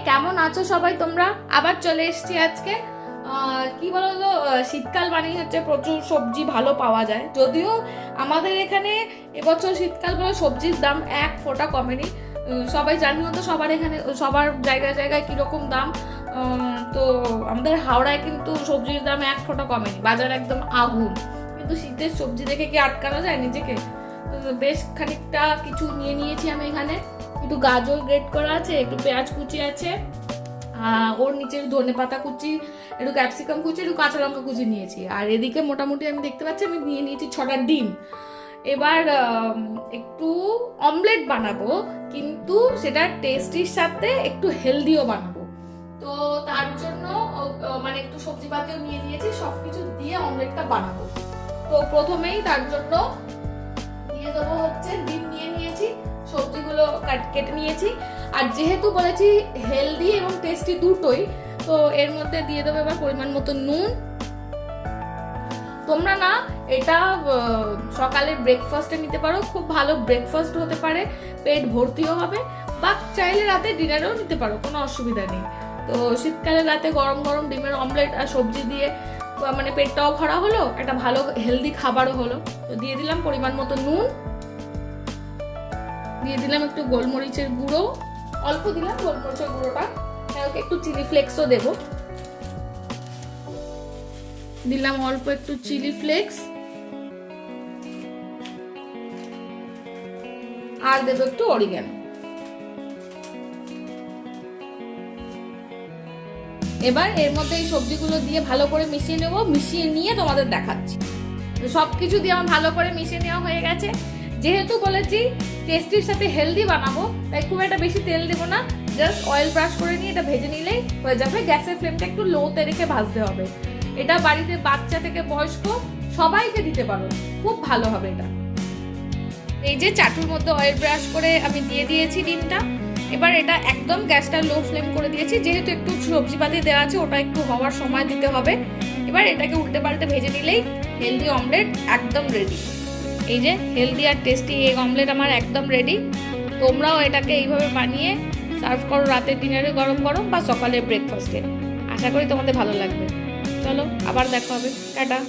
কেমন আছো সবাই তোমরা? আবার চলে এসেছি আজকে। কি বলতো, শীতকাল মানেই হচ্ছে প্রচুর সবজি ভালো পাওয়া যায়। যদিও আমাদের এখানে এবছর শীতকাল বলে সবজির দাম এক ফোঁটা কমেনি। সবাই জানিও তো সবার এখানে সবার জায়গায় জায়গায় কিরকম দাম। তো আমাদের হাওড়ায় কিন্তু সবজির দাম এক ফোঁটা কমেনি, বাজার একদম আগুন। কিন্তু শীতের সবজি দেখে কি আটকানো যায় নিজেকে? বেশ খানিকটা কিছু নিয়ে নিয়েছি আমি এখানে। একটু গাজর গ্রেট করা আছে, একটু পেঁয়াজ কুচি আছে, ওর নিচে ধনে পাতা কুচি, একটু ক্যাপসিকাম কুচি, একটু কাঁচা লঙ্কা কুচি নিয়েছি। আর এদিকে মোটামুটি আমি দেখতে পাচ্ছি আমি নিয়ে নিয়েছি 6টা ডিম। এবার একটু অমলেট বানাবো, কিন্তু সেটা টেস্টির সাথে একটু হেলদিও বানাবো। তো তার জন্য মানে একটু সবজিপাতিও নিয়ে নিয়েছি, সবকিছু দিয়ে অমলেটটা বানাবো। তো প্রথমেই তার জন্য দিয়ে দেবো হচ্ছে ডিম নিয়ে নিয়েছি, সবজিগুলো কেটে নিয়েছি। আর যেহেতু বলেছি হেলদি এবং টেস্টি দুটোই, তো এর মধ্যে দিয়ে দেবো এবার পরিমাণ মতো নুন। তোমরা না এটা সকালের ব্রেকফাস্টে নিতে পারো, খুব ভালো ব্রেকফাস্ট হতে পারে, পেট ভর্তিও হবে। বা চাইলে রাতে ডিনারেও নিতে পারো, কোনো অসুবিধা নেই। তো শীতকালে রাতে গরম গরম ডিমের অমলেট আর সবজি দিয়ে মানে পেটটাও ভরা হলো, একটা ভালো হেলদি খাবারও হলো। তো দিয়ে দিলাম পরিমাণ মতো নুন, দিয়ে দিলাম একটু গোলমরিচের গুঁড়ো, অল্প দিলাম গোলমরিচের গুঁড়োটা, একটু চিলি ফ্লেক্সও দেবো, দিলাম অল্প একটু চিলি ফ্লেক্স, আর দেবো একটু অরিগ্যানো। এবার এর মধ্যে এই সবজিগুলো দিয়ে ভালো করে মিশিয়ে নেবো, মিশিয়ে নিয়ে তোমাদের দেখাচ্ছি। সবকিছু দিয়ে আমার ভালো করে মিশিয়ে নেওয়া হয়ে গেছে। যেহেতু বলেছি টেস্টির সাথে হেলদি বানাবো, তাই খুব একটা বেশি তেল দেবো না, জাস্ট অয়েল ব্রাশ করে নিয়ে এটা ভেজে নিলেই হয়ে যাবে। গ্যাসের ফ্লেমটা একটু লোতে রেখে ভাজতে হবে। এটা বাড়িতে বাচ্চা থেকে বয়স্ক সবাইকে দিতে পারো, খুব ভালো হবে এটা। এই যে চাটুর মধ্যে অয়েল ব্রাশ করে আমি দিয়ে দিয়েছি ডিমটা। এবার এটা একদম গ্যাসটা লো ফ্লেম করে দিয়েছি, যেহেতু একটু সবজিপাতি দেওয়া আছে, ওটা একটু হওয়ার সময় দিতে হবে। এবার এটাকে উল্টে পাল্টে ভেজে নিলেই হেলদি অমলেট একদম রেডি। এই যে হেলদি আর টেস্টি এগ অমলেট আমার একদম রেডি। তোমরাও এটাকে এইভাবে বানিয়ে সার্ভ করো রাতের ডিনারে গরম গরম বা সকালের ব্রেকফাস্টে। আশা করি তোমাদের ভালো লাগবে। চলো আবার দেখা হবে, টাটা।